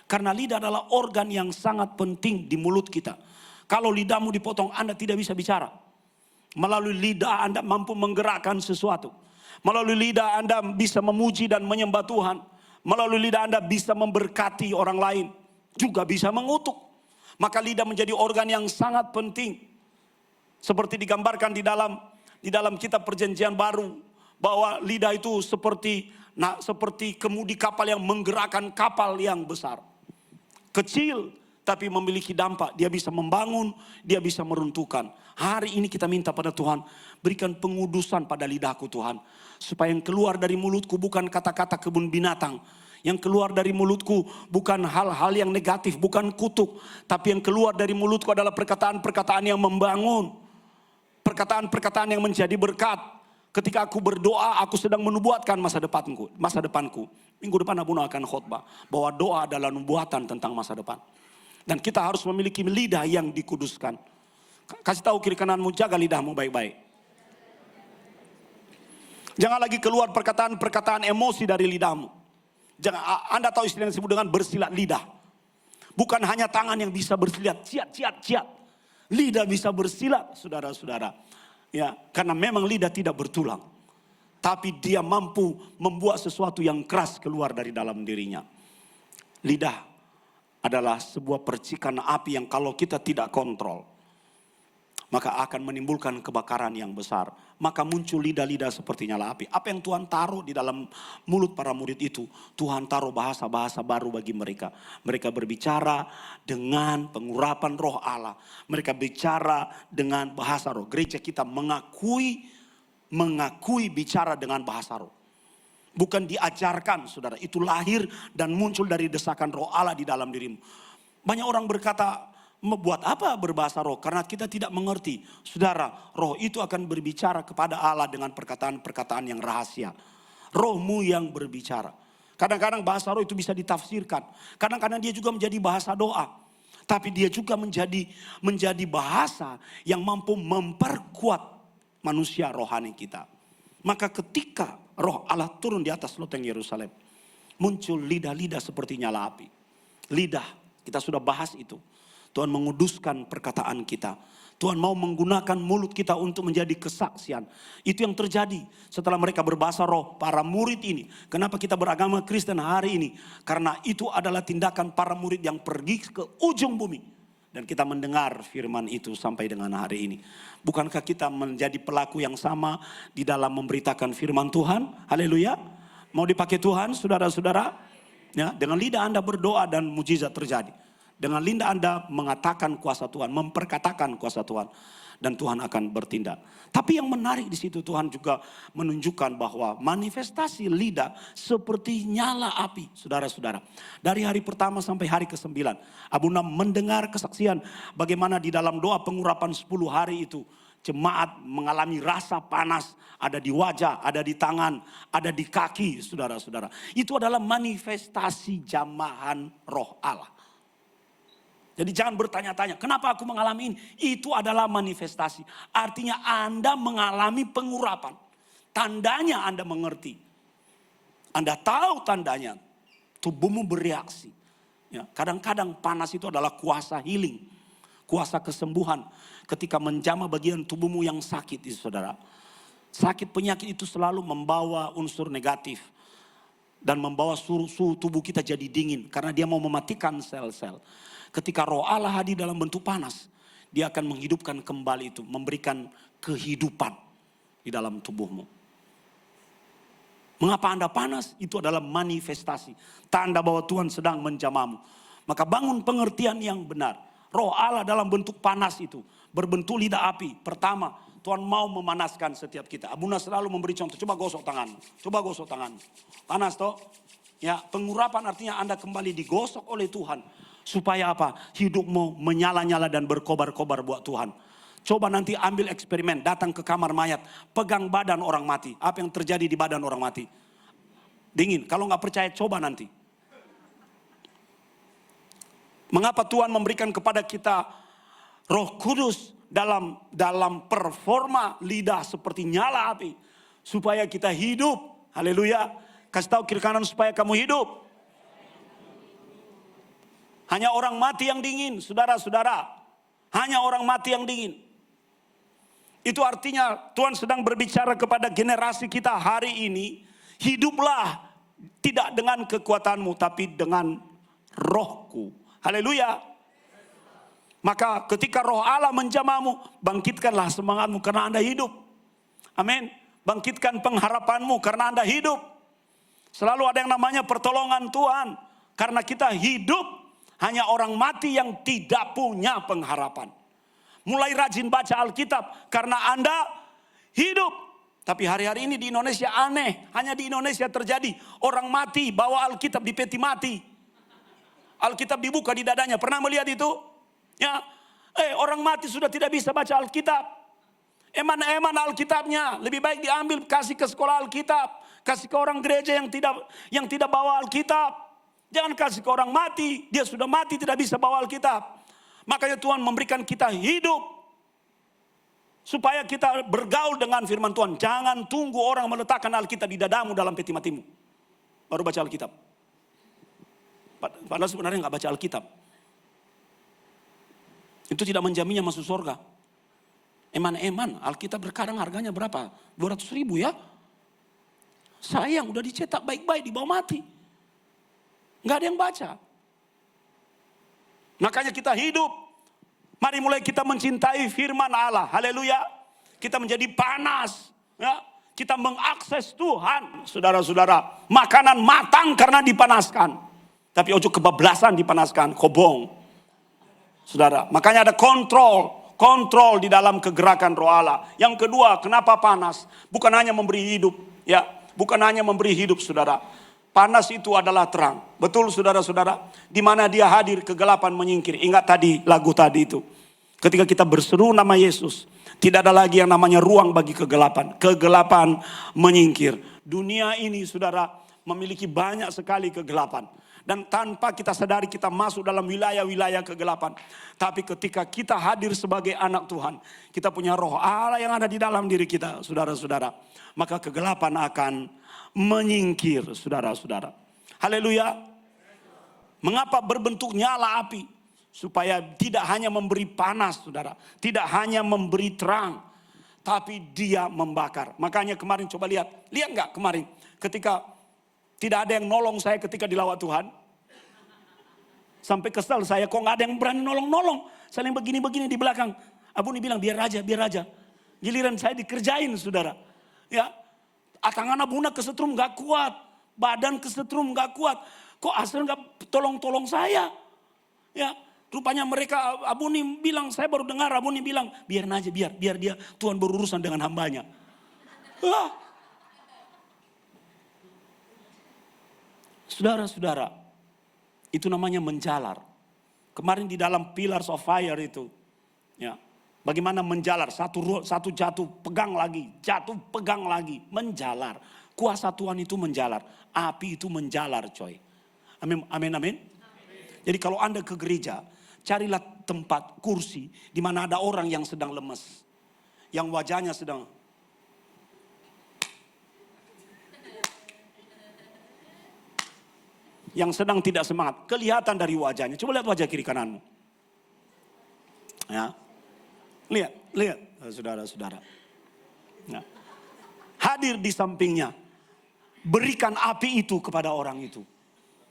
Karena lidah adalah organ yang sangat penting di mulut kita. Kalau lidahmu dipotong, Anda tidak bisa bicara. Melalui lidah Anda mampu menggerakkan sesuatu. Melalui lidah Anda bisa memuji dan menyembah Tuhan. Melalui lidah Anda bisa memberkati orang lain. Juga bisa mengutuk. Maka lidah menjadi organ yang sangat penting. Seperti digambarkan di dalam kitab Perjanjian Baru. Bahwa lidah itu seperti kemudi kapal yang menggerakkan kapal yang besar. Kecil tapi memiliki dampak. Dia bisa membangun, dia bisa meruntuhkan. Hari ini kita minta pada Tuhan, berikan pengudusan pada lidahku Tuhan. Supaya yang keluar dari mulutku bukan kata-kata kebun binatang. Yang keluar dari mulutku bukan hal-hal yang negatif, bukan kutuk. Tapi yang keluar dari mulutku adalah perkataan-perkataan yang membangun. Perkataan-perkataan yang menjadi berkat. Ketika aku berdoa, aku sedang menubuatkan masa depanku. Minggu depan Abu akan khotbah bahwa doa adalah nubuatan tentang masa depan. Dan kita harus memiliki lidah yang dikuduskan. Kasih tahu kiri kananmu, jaga lidahmu baik-baik. Jangan lagi keluar perkataan-perkataan emosi dari lidahmu. Jangan, Anda tahu istilah yang disebut dengan bersilat lidah. Bukan hanya tangan yang bisa bersilat, ciat. Lidah bisa bersilat, saudara-saudara. Ya, karena memang lidah tidak bertulang. Tapi dia mampu membuat sesuatu yang keras keluar dari dalam dirinya. Lidah adalah sebuah percikan api yang kalau kita tidak kontrol, maka akan menimbulkan kebakaran yang besar. Maka muncul lidah-lidah seperti nyala api. Apa yang Tuhan taruh di dalam mulut para murid itu, Tuhan taruh bahasa-bahasa baru bagi mereka. Mereka berbicara dengan pengurapan roh Allah. Mereka bicara dengan bahasa roh. Gereja kita mengakui bicara dengan bahasa roh. Bukan diajarkan, saudara. Itu lahir dan muncul dari desakan roh Allah di dalam dirimu. Banyak orang berkata, buat apa berbahasa roh? Karena kita tidak mengerti. Saudara, roh itu akan berbicara kepada Allah dengan perkataan-perkataan yang rahasia. Rohmu yang berbicara. Kadang-kadang bahasa roh itu bisa ditafsirkan. Kadang-kadang dia juga menjadi bahasa doa. Tapi dia juga menjadi bahasa yang mampu memperkuat manusia rohani kita. Maka ketika roh Allah turun di atas loteng Yerusalem, muncul lidah-lidah seperti nyala api. Lidah, kita sudah bahas itu. Tuhan menguduskan perkataan kita. Tuhan mau menggunakan mulut kita untuk menjadi kesaksian. Itu yang terjadi setelah mereka berbahasa roh, para murid ini. Kenapa kita beragama Kristen hari ini? Karena itu adalah tindakan para murid yang pergi ke ujung bumi. Dan kita mendengar firman itu sampai dengan hari ini. Bukankah kita menjadi pelaku yang sama di dalam memberitakan firman Tuhan? Haleluya. Mau dipakai Tuhan, saudara-saudara? Ya, dengan lidah Anda berdoa dan mujizat terjadi. Dengan lidah Anda mengatakan kuasa Tuhan, memperkatakan kuasa Tuhan. Dan Tuhan akan bertindak. Tapi yang menarik di situ Tuhan juga menunjukkan bahwa manifestasi lidah seperti nyala api. Saudara-saudara. Dari hari pertama sampai hari ke-9. Abu Nam mendengar kesaksian bagaimana di dalam doa pengurapan 10 hari itu. Jemaat mengalami rasa panas. Ada di wajah, ada di tangan, ada di kaki saudara-saudara. Itu adalah manifestasi jamahan roh Allah. Jadi jangan bertanya-tanya, kenapa aku mengalami ini? Itu adalah manifestasi. Artinya Anda mengalami pengurapan. Tandanya Anda mengerti. Anda tahu tandanya. Tubuhmu bereaksi. Ya, kadang-kadang panas itu adalah kuasa healing. Kuasa kesembuhan. Ketika menjamah bagian tubuhmu yang sakit itu saudara. Sakit penyakit itu selalu membawa unsur negatif. Dan membawa suhu tubuh kita jadi dingin. Karena dia mau mematikan sel-sel. Ketika roh Allah hadir dalam bentuk panas, dia akan menghidupkan kembali itu, memberikan kehidupan di dalam tubuhmu. Mengapa Anda panas? Itu adalah manifestasi, tanda bahwa Tuhan sedang menjamahmu. Maka bangun pengertian yang benar. Roh Allah dalam bentuk panas itu, berbentuk lidah api. Pertama, Tuhan mau memanaskan setiap kita. Abuna selalu memberi contoh, coba gosok tangan, coba gosok tangan. Panas toh? Ya, pengurapan artinya Anda kembali digosok oleh Tuhan. Supaya apa? Hidupmu menyala-nyala dan berkobar-kobar buat Tuhan. Coba nanti ambil eksperimen, datang ke kamar mayat, pegang badan orang mati. Apa yang terjadi di badan orang mati? Dingin. Kalau nggak percaya, coba nanti. Mengapa Tuhan memberikan kepada kita Roh Kudus dalam performa lidah seperti nyala api, supaya kita hidup. Haleluya. Kasih tahu kiri kanan supaya kamu hidup. Hanya orang mati yang dingin, saudara-saudara. Hanya orang mati yang dingin. Itu artinya Tuhan sedang berbicara kepada generasi kita hari ini. Hiduplah tidak dengan kekuatanmu, tapi dengan rohku. Haleluya. Maka ketika roh Allah menjamahmu, bangkitkanlah semangatmu karena Anda hidup. Amin. Bangkitkan pengharapanmu karena Anda hidup. Selalu ada yang namanya pertolongan Tuhan. Karena kita hidup. Hanya orang mati yang tidak punya pengharapan. Mulai rajin baca Alkitab karena Anda hidup. Tapi hari-hari ini di Indonesia aneh. Hanya di Indonesia terjadi. Orang mati bawa Alkitab di peti mati. Alkitab dibuka di dadanya. Pernah melihat itu? Ya. Orang mati sudah tidak bisa baca Alkitab. Eman-eman Alkitabnya. Lebih baik diambil kasih ke sekolah Alkitab. Kasih ke orang gereja yang tidak bawa Alkitab. Jangan kasih ke orang mati. Dia sudah mati tidak bisa bawa Alkitab. Makanya Tuhan memberikan kita hidup. Supaya kita bergaul dengan firman Tuhan. Jangan tunggu orang meletakkan Alkitab di dadamu dalam peti matimu. Baru baca Alkitab. Padahal sebenarnya nggak baca Alkitab. Itu tidak menjaminnya masuk surga. Eman-eman. Alkitab berkadang harganya berapa? 200.000 ya. Sayang udah dicetak baik-baik di bawah mati. Nggak ada yang baca. Makanya kita hidup. Mari mulai kita mencintai firman Allah. Haleluya. Kita menjadi panas. Ya. Kita mengakses Tuhan. Saudara-saudara. Makanan matang karena dipanaskan. Tapi ojo kebablasan dipanaskan. Kobong. Saudara. Makanya ada kontrol. Kontrol di dalam kegerakan roh Allah. Yang kedua, kenapa panas? Bukan hanya memberi hidup. Ya. Bukan hanya memberi hidup saudara. Panas itu adalah terang. Betul saudara-saudara. Di mana dia hadir, kegelapan menyingkir. Ingat tadi lagu tadi itu. Ketika kita berseru nama Yesus. Tidak ada lagi yang namanya ruang bagi kegelapan. Kegelapan menyingkir. Dunia ini saudara memiliki banyak sekali kegelapan. Dan tanpa kita sadari kita masuk dalam wilayah-wilayah kegelapan. Tapi ketika kita hadir sebagai anak Tuhan. Kita punya roh Allah yang ada di dalam diri kita saudara-saudara. Maka kegelapan akan menyingkir saudara-saudara. Haleluya. Mengapa berbentuk nyala api? Supaya tidak hanya memberi panas saudara. Tidak hanya memberi terang. Tapi dia membakar. Makanya kemarin coba lihat. Lihat gak kemarin ketika tidak ada yang nolong saya ketika dilawat Tuhan. Sampai kesal saya kok gak ada yang berani nolong-nolong. Saling begini-begini di belakang. Abuni bilang biar aja, biar aja. Giliran saya dikerjain saudara. Ya. Tangan Abuna kesetrum gak kuat. Badan kesetrum gak kuat. Kok asal gak tolong-tolong saya? Ya, rupanya mereka, Abuni bilang, saya baru dengar Abuni bilang, biar aja, biar dia Tuhan berurusan dengan hambanya. Saudara-saudara, itu namanya menjalar. Kemarin di dalam Pillars of Fire itu, ya, bagaimana menjalar, satu jatuh, pegang lagi, jatuh, pegang lagi, menjalar. Kuasa Tuhan itu menjalar, api itu menjalar coy. Amin, amin, amin. Jadi kalau Anda ke gereja, carilah tempat kursi di mana ada orang yang sedang lemes, yang wajahnya sedang tidak semangat. Kelihatan dari wajahnya. Coba lihat wajah kiri kananmu. Ya. Lihat, saudara-saudara. Ya. Hadir di sampingnya. Berikan api itu kepada orang itu.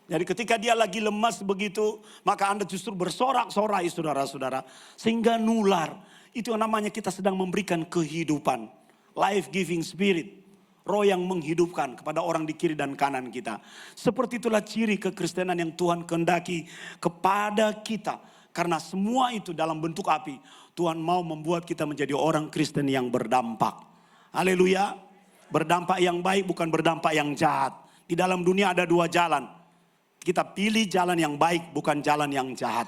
Jadi ketika dia lagi lemas begitu, maka Anda justru bersorak-sorai, saudara-saudara. Sehingga nular. Itu yang namanya kita sedang memberikan kehidupan. Life giving spirit. Roh yang menghidupkan kepada orang di kiri dan kanan kita. Seperti itulah ciri kekristenan yang Tuhan kehendaki kepada kita. Karena semua itu dalam bentuk api. Tuhan mau membuat kita menjadi orang Kristen yang berdampak. Haleluya. Berdampak yang baik, bukan berdampak yang jahat. Di dalam dunia ada dua jalan. Kita pilih jalan yang baik, bukan jalan yang jahat.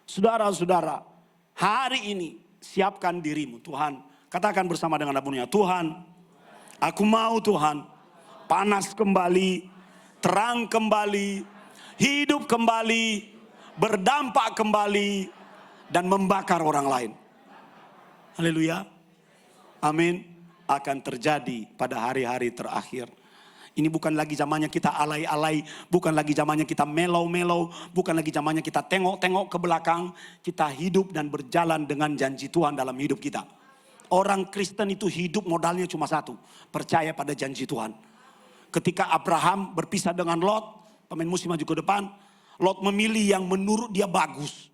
Saudara-saudara, hari ini siapkan dirimu. Tuhan, katakan bersama dengan abunya, Tuhan, aku mau Tuhan, panas kembali, terang kembali, hidup kembali, berdampak kembali, dan membakar orang lain. Haleluya. Amin. Akan terjadi pada hari-hari terakhir. Ini bukan lagi zamannya kita alay-alay, bukan lagi zamannya kita melau-melau, bukan lagi zamannya kita tengok-tengok ke belakang. Kita hidup dan berjalan dengan janji Tuhan dalam hidup kita. Orang Kristen itu hidup modalnya cuma satu, percaya pada janji Tuhan. Ketika Abraham berpisah dengan Lot, pemain musik maju ke depan, Lot memilih yang menurut dia bagus.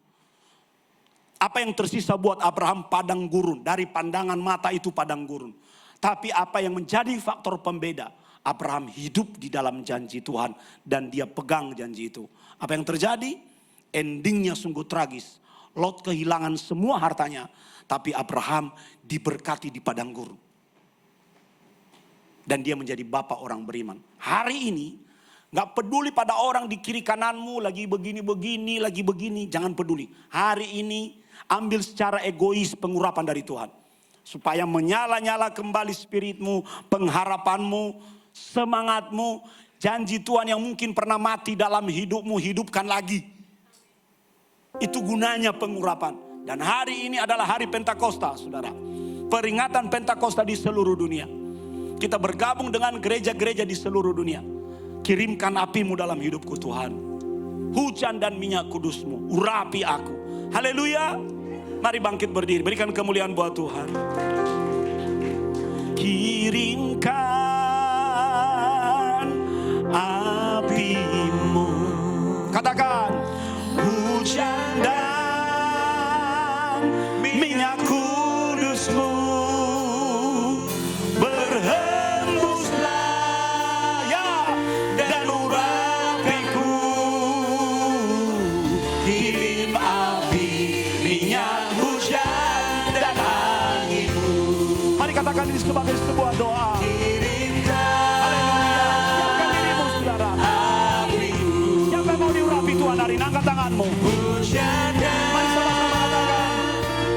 Apa yang tersisa buat Abraham? Padang gurun. Dari pandangan mata itu padang gurun. Tapi apa yang menjadi faktor pembeda? Abraham hidup di dalam janji Tuhan dan dia pegang janji itu. Apa yang terjadi? Endingnya sungguh tragis. Lot kehilangan semua hartanya, tapi Abraham diberkati di padang gurun. Dan dia menjadi bapa orang beriman. Hari ini gak peduli pada orang di kiri kananmu lagi begini-begini, lagi begini, jangan peduli. Hari ini ambil secara egois pengurapan dari Tuhan. Supaya menyala-nyala kembali spiritmu, pengharapanmu, semangatmu, janji Tuhan yang mungkin pernah mati dalam hidupmu, hidupkan lagi. Itu gunanya pengurapan. Dan hari ini adalah hari Pentakosta, saudara. Peringatan Pentakosta di seluruh dunia. Kita bergabung dengan gereja-gereja di seluruh dunia. Kirimkan apimu dalam hidupku Tuhan. Hujan dan minyak kudusmu, urapi aku. Haleluya. Mari bangkit berdiri, berikan kemuliaan buat Tuhan. Kirimkan apimu. Katakan, hujan dan minyak kudusmu berhembuslah ya dan urapiku. Kirim api, minyak, hujan dan anginmu. Mari katakan ini sebagai sebuah doa. Dari angkat tanganmu. Hujan dan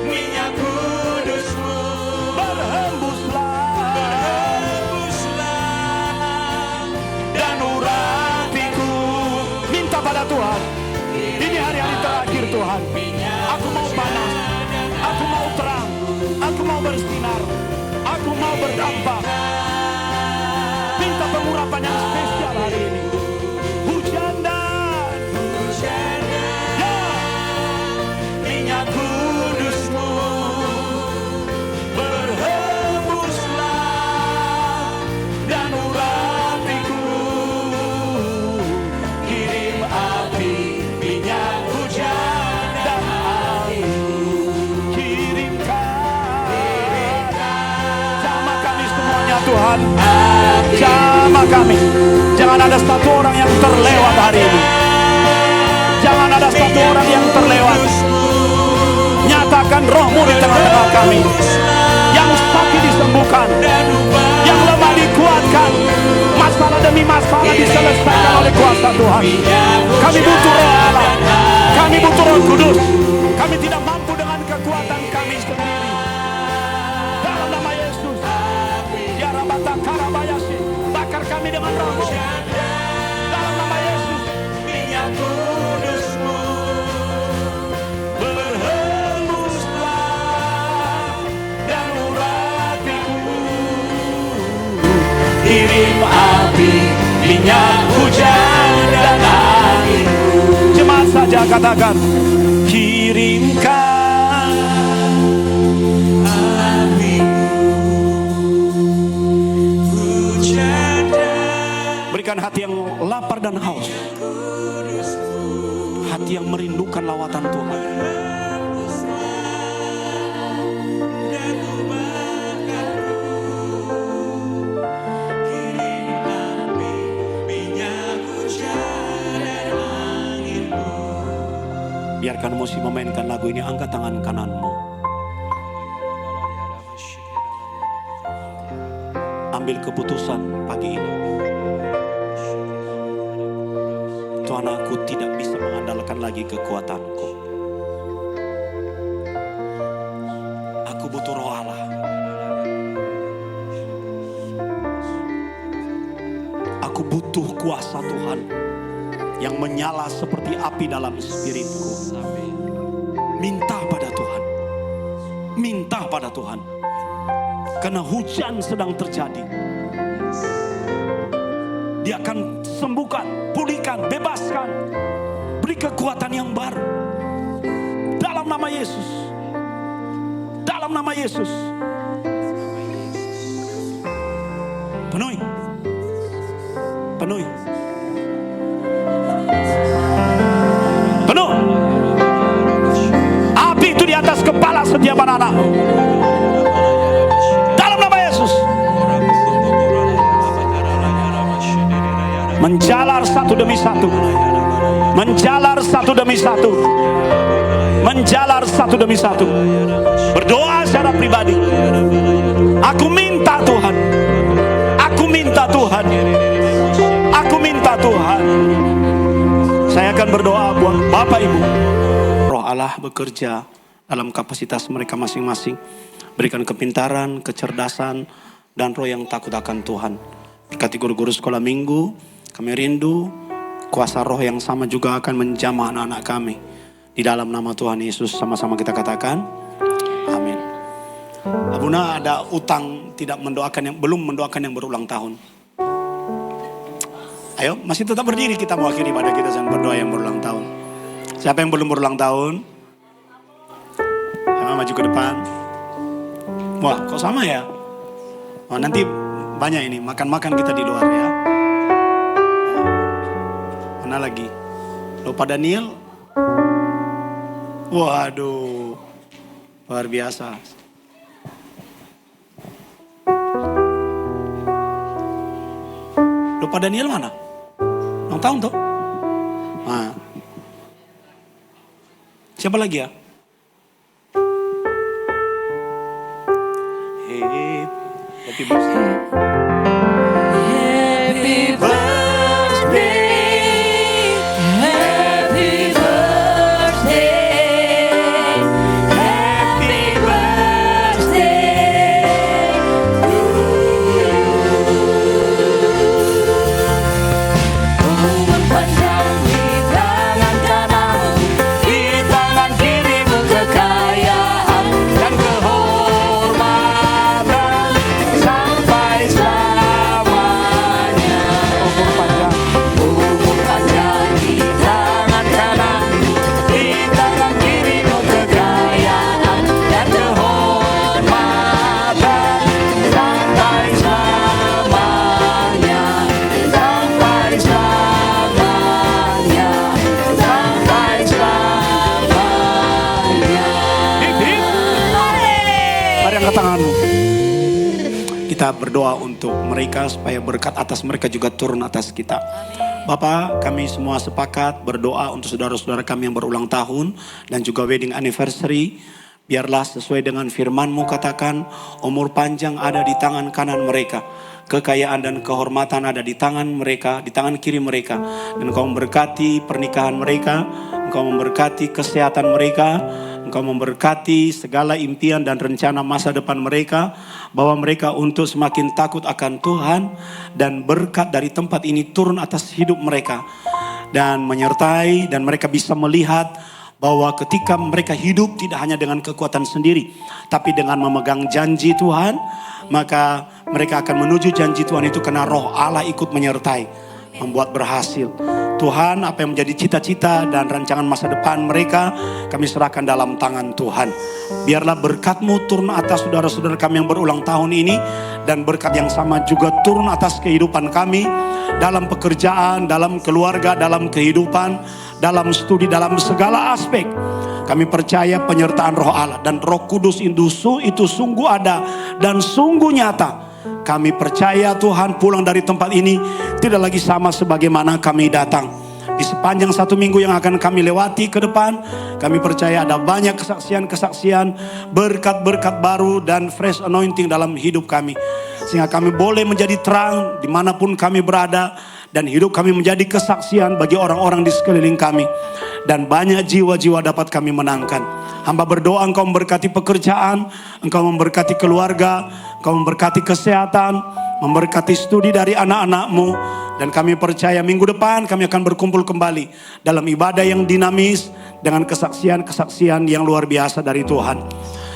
minyak kudusmu berhembuslah dan urapiku. Minta pada Tuhan. Ini hari-hari terakhir Tuhan. Aku mau panas, aku mau terang, aku mau bersinar, aku mau berdampak. Minta pengurapan yang spesial hari ini. Hujan dan minyak kudusmu berhembuslah dan urapiku. Kirim api, minyak, hujan dan angin. Kirimkan jamah kami semuanya Tuhan. Jamah kami. Jangan ada satu orang yang terlewat hari ini. Jangan ada satu orang yang terlewat. Nyatakan rohmu di tengah-tengah kami. Yang sakit disembuhkan, yang lemah dikuatkan, masalah demi masalah diselesaikan oleh kuasa Tuhan. Kami butuh roh Allah, kami butuh roh kudus. Kami tidak mampu dengan kekuatan kami sendiri. Dalam nama Yesus, ya Rabata Karabayasi, bakar kami dengan rohmu. Dalam nama Yesus, minyak kudusmu kirim api, minyak hujan dan angin. Jemaat saja katakan, kirimkan api, hujan dan berikan hati yang lapar dan haus, hati yang merindukan lawatan Tuhan. Biarkan musik memainkan lagu ini, angkat tangan kananmu. Ambil keputusan pagi ini. Tuhan, aku tidak bisa mengandalkan lagi kekuatanku. Aku butuh Roh Allah. Aku butuh kuasa Tuhan yang menyala seperti api dalam spiritku. Minta pada Tuhan. Minta pada Tuhan. Karena hujan sedang terjadi. Dia akan sembuhkan, pulihkan, bebaskan. Beri kekuatan yang baru. Dalam nama Yesus. Dalam nama Yesus. Penuhi. Penuhi. Penuh. Api itu di atas kepala setiap anak-anak. Dalam nama Yesus. Menjalar satu demi satu. Menjalar satu demi satu. Menjalar satu demi satu. Berdoa secara pribadi. Aku minta Tuhan. Aku minta Tuhan. Aku minta Tuhan. Saya akan berdoa buat Bapak Ibu. Roh Allah bekerja dalam kapasitas mereka masing-masing. Berikan kepintaran, kecerdasan, dan roh yang takut akan Tuhan. Berkati guru-guru sekolah minggu. Kami rindu kuasa roh yang sama juga akan menjamah anak-anak kami. Di dalam nama Tuhan Yesus sama-sama kita katakan. Amin. Abuna ada utang tidak mendoakan yang belum mendoakan yang berulang tahun. Ayo, masih tetap berdiri, kita mau akhiri pada kita dan berdoa yang berulang tahun. Siapa yang belum berulang tahun? Ayo, maju ke depan. Wah, kok sama ya? Oh, nanti banyak ini, makan-makan kita di luar ya. Mana lagi? Lupa Daniel? Waduh, luar biasa. Lupa Daniel mana? Ulang tahun tuh. Nah. Siapa lagi ya? Happy birthday. Happy birthday, happy birthday, happy birthday to you. Umur panjang di tangan kananmu, di tangan kirimu kekayaan dan kehormatan sampai selamanya. Umur panjang. Umur panjang di tangan kananmu, di tangan kirimu kekayaan dan kehormatan sampai selamanya, sampai selamanya, sampai selamanya. Mari angkat tanganmu. Kita berdoa untuk mereka supaya berkat atas mereka juga turun atas kita. Bapak, kami semua sepakat berdoa untuk saudara-saudara kami yang berulang tahun dan juga wedding anniversary. Biarlah sesuai dengan firman-Mu katakan, umur panjang ada di tangan kanan mereka. Kekayaan dan kehormatan ada di tangan mereka, di tangan kiri mereka. Dan Engkau memberkati pernikahan mereka, Engkau memberkati kesehatan mereka, Engkau memberkati segala impian dan rencana masa depan mereka, bahwa mereka untuk semakin takut akan Tuhan, dan berkat dari tempat ini turun atas hidup mereka, dan menyertai, dan mereka bisa melihat bahwa ketika mereka hidup tidak hanya dengan kekuatan sendiri, tapi dengan memegang janji Tuhan, maka mereka akan menuju janji Tuhan itu karena roh Allah ikut menyertai, membuat berhasil. Tuhan, apa yang menjadi cita-cita dan rancangan masa depan mereka, kami serahkan dalam tangan Tuhan. Biarlah berkat-Mu turun atas saudara-saudara kami yang berulang tahun ini, dan berkat yang sama juga turun atas kehidupan kami, dalam pekerjaan, dalam keluarga, dalam kehidupan, dalam studi, dalam segala aspek. Kami percaya penyertaan roh Allah dan Roh Kudus itu sungguh ada dan sungguh nyata. Kami percaya Tuhan pulang dari tempat ini tidak lagi sama sebagaimana kami datang. Di sepanjang 1 minggu yang akan kami lewati ke depan, kami percaya ada banyak kesaksian-kesaksian, berkat-berkat baru dan fresh anointing dalam hidup kami. Sehingga kami boleh menjadi terang dimanapun kami berada, dan hidup kami menjadi kesaksian bagi orang-orang di sekeliling kami. Dan banyak jiwa-jiwa dapat kami menangkan. Hamba berdoa Engkau memberkati pekerjaan, Engkau memberkati keluarga, Engkau memberkati kesehatan, memberkati studi dari anak-anak-Mu. Dan kami percaya minggu depan kami akan berkumpul kembali dalam ibadah yang dinamis dengan kesaksian-kesaksian yang luar biasa dari Tuhan.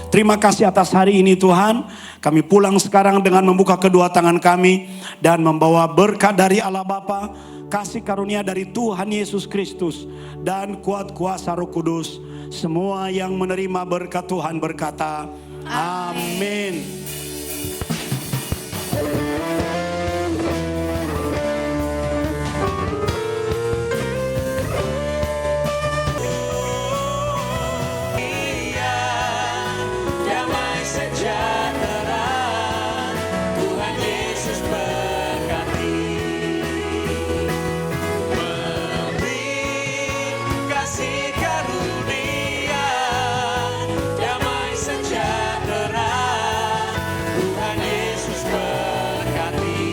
Terima kasih atas hari ini Tuhan. Kami pulang sekarang dengan membuka kedua tangan kami dan membawa berkat dari Allah Bapa, kasih karunia dari Tuhan Yesus Kristus, dan kuat kuasa Roh Kudus. Semua yang menerima berkat Tuhan berkata, amin. Damai sejahtera, Tuhan Yesus berkati. Memberi kasih karunia, damai sejahtera, Tuhan Yesus berkati.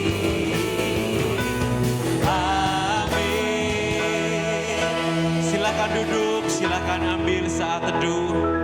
Amin. Silakan duduk, silakan ambil saat teduh.